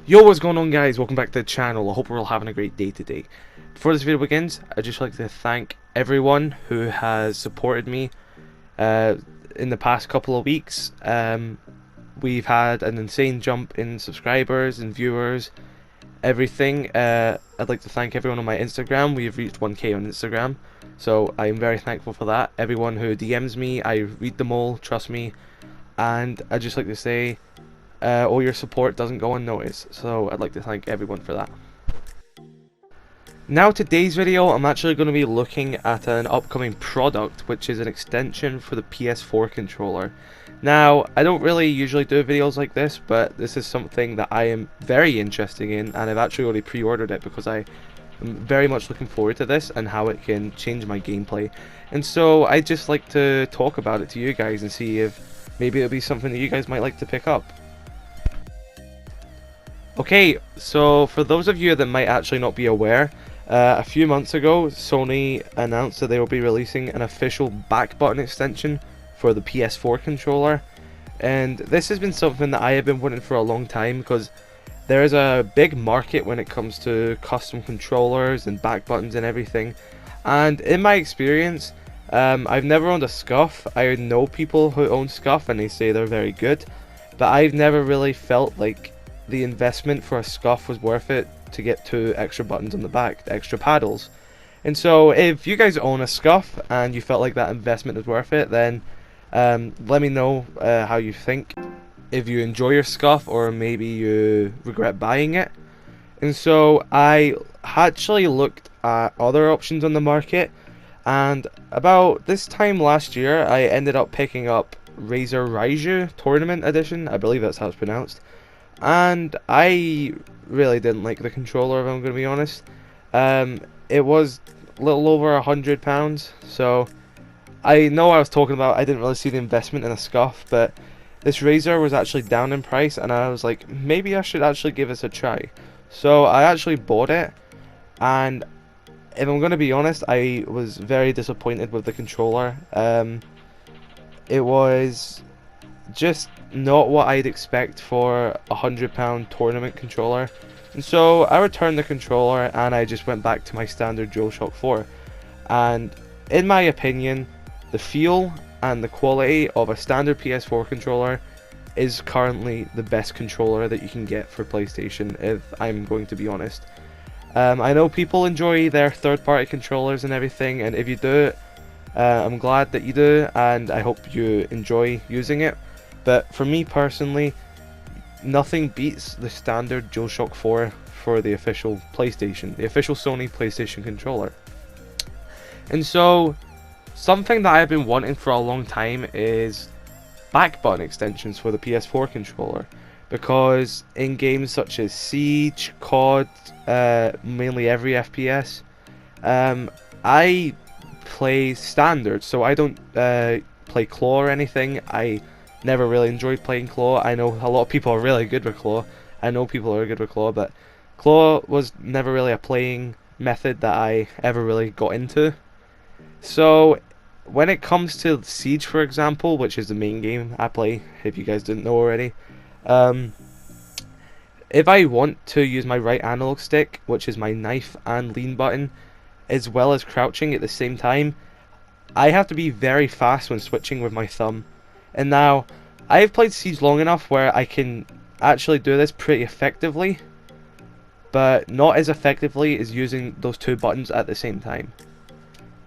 Yo, what's going on, guys? Welcome back to the channel. I hope we're all having a great day today. Before this video begins, I'd just like to thank everyone who has supported me in the past couple of weeks. We've had an insane jump in subscribers and viewers, everything. I'd like to thank everyone on my Instagram. We've reached 1K on Instagram, so I'm very thankful for that. Everyone who DMs me, I read them all, trust me. And I'd just like to say, all your support doesn't go unnoticed, so I'd like to thank everyone for that. Now, today's video, I'm actually going to be looking at an upcoming product, which is an extension for the PS4 controller. Now, I don't really usually do videos like this, but this is something that I am very interested in, and I've actually already pre-ordered it because I am very much looking forward to this and how it can change my gameplay. And so I'd just like to talk about it to you guys and see if maybe it'll be something that you guys might like to pick up. Okay, so for those of you that might actually not be aware, a few months ago Sony announced that they will be releasing an official back button extension for the PS4 controller, and this has been something that I have been wanting for a long time because there is a big market when it comes to custom controllers and back buttons and everything. And in my experience, I've never owned a Scuf. I know people who own Scuf and they say they're very good, but I've never really felt like the investment for a Scuf was worth it to get 2 extra buttons on the back, the extra paddles. And so if you guys own a Scuf and you felt like that investment is worth it, then let me know how you think. If you enjoy your Scuf or maybe you regret buying it. And so I actually looked at other options on the market, and about this time last year I ended up picking up Razer Raiju Tournament Edition, I believe that's how it's pronounced. And I really didn't like the controller, if I'm going to be honest. It was a little over £100, so I know what I was talking about. I didn't really see the investment in a Scuf, but this Razer was actually down in price, and I was like, maybe I should actually give this a try. So I actually bought it, and if I'm going to be honest, I was very disappointed with the controller. It was just not what I'd expect for a £100 tournament controller, and so I returned the controller and I just went back to my standard DualShock 4. And in my opinion, the feel and the quality of a standard PS4 controller is currently the best controller that you can get for PlayStation, if I'm going to be honest. I know people enjoy their third-party controllers and everything, and if you do, I'm glad that you do, and I hope you enjoy using it. But for me personally, nothing beats the standard DualShock 4 for the official PlayStation, the official Sony PlayStation controller. And so, something that I've been wanting for a long time is back button extensions for the PS4 controller. Because in games such as Siege, COD, mainly every FPS, I play standard, so I don't play claw or anything. I never really enjoyed playing claw. I know a lot of people are really good with claw. I know people are good with claw, but claw was never really a playing method that I ever really got into. So when it comes to Siege, for example, which is the main game I play, if you guys didn't know already, if I want to use my right analog stick, which is my knife and lean button, as well as crouching at the same time, I have to be very fast when switching with my thumb. And now, I've played Siege long enough where I can actually do this pretty effectively, but not as effectively as using those 2 buttons at the same time.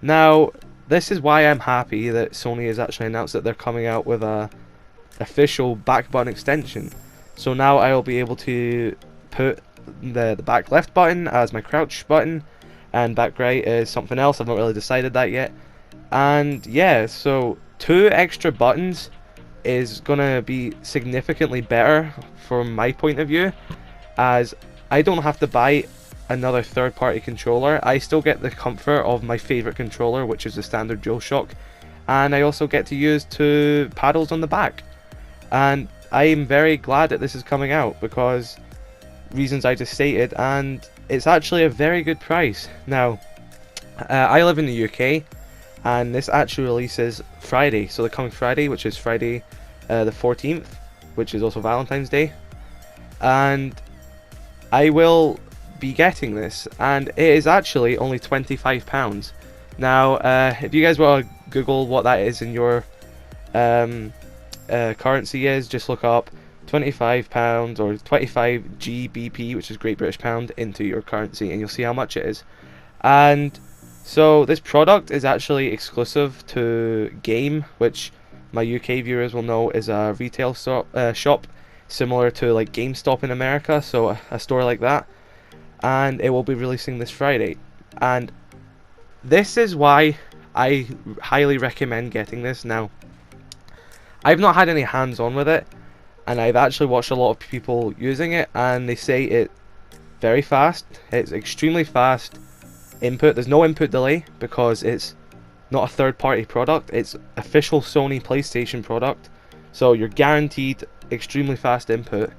Now, this is why I'm happy that Sony has actually announced that they're coming out with a official back button extension. So now I'll be able to put the back left button as my crouch button, and back right is something else. I've not really decided that yet. And yeah, so 2 extra buttons is gonna be significantly better from my point of view, as I don't have to buy another third-party controller. I still get the comfort of my favorite controller, which is the standard DualShock, and I also get to use 2 paddles on the back. And I am very glad that this is coming out because reasons I just stated, and it's actually a very good price. Now, I live in the UK, and this actually releases Friday, so the coming Friday, which is Friday the 14th, which is also Valentine's Day. And I will be getting this, and it is actually only £25. Now, if you guys want to Google what that is in your currency is, just look up £25 or 25 GBP, which is Great British Pound, into your currency, and you'll see how much it is. And so this product is actually exclusive to Game, which my UK viewers will know is a retail shop similar to like GameStop in America, so a store like that. And it will be releasing this Friday. And this is why I highly recommend getting this. Now, I've not had any hands-on with it, and I've actually watched a lot of people using it, and they say it very fast. It's extremely fast input. There's no input delay because it's not a third-party product. It's official Sony PlayStation product, so you're guaranteed extremely fast input,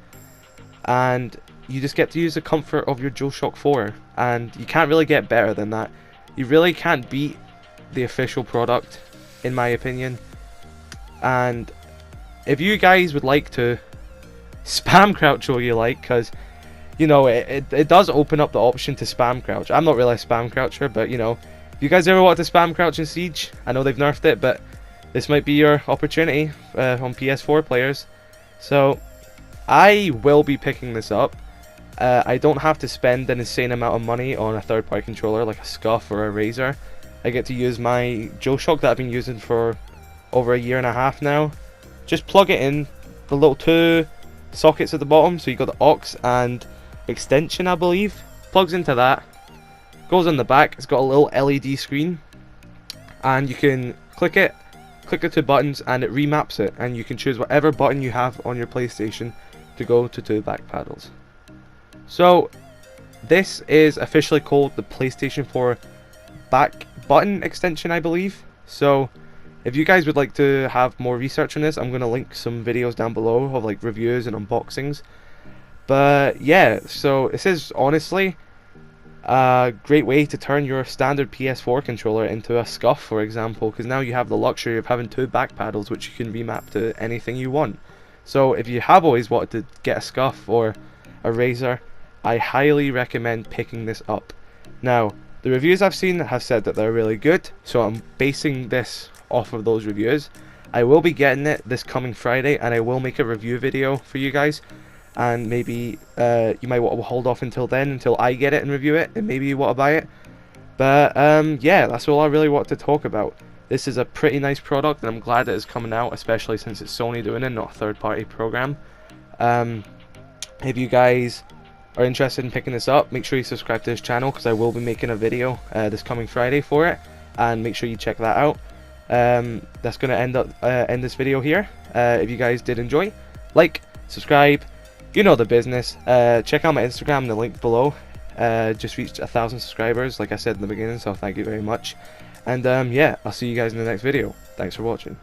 and you just get to use the comfort of your DualShock 4, and you can't really get better than that. You really can't beat the official product, in my opinion. And if you guys would like to spam crouch all you like, because you know it does open up the option to spam crouch. I'm not really a spam croucher, but you know, if you guys ever want to spam crouch in Siege, I know they've nerfed it, but this might be your opportunity on PS4 players. So I will be picking this up. I don't have to spend an insane amount of money on a third-party controller like a Scuf or a Razer. I get to use my DualShock that I've been using for over a year and a half now. Just plug it in, the little two sockets at the bottom, so you got the aux and extension, I believe. Plugs into that, goes in the back. It's got a little LED screen, and you can click the two buttons, and it remaps it, and you can choose whatever button you have on your PlayStation to go to two back paddles. So this is officially called the PlayStation 4 back button extension, I believe. So if you guys would like to have more research on this, I'm going to link some videos down below of like reviews and unboxings. But yeah, so this is honestly a great way to turn your standard PS4 controller into a Scuf, for example, because now you have the luxury of having two back paddles which you can remap to anything you want. So if you have always wanted to get a Scuf or a Razer, I highly recommend picking this up. Now, the reviews I've seen have said that they're really good, so I'm basing this off of those reviews. I will be getting it this coming Friday, and I will make a review video for you guys, and maybe you might want to hold off until then, until I get it and review it, and maybe you want to buy it. But yeah, that's all I really want to talk about. This is a pretty nice product, and I'm glad that it's coming out, especially since it's Sony doing it, not a third-party program. If you guys are interested in picking this up, make sure you subscribe to this channel, because I will be making a video this coming Friday for it, and make sure you check that out. That's going to end this video here. If you guys did enjoy, like, subscribe, you know the business. Check out my Instagram in the link below. Just reached 1,000 subscribers, like I said in the beginning, so thank you very much. And yeah, I'll see you guys in the next video. Thanks for watching.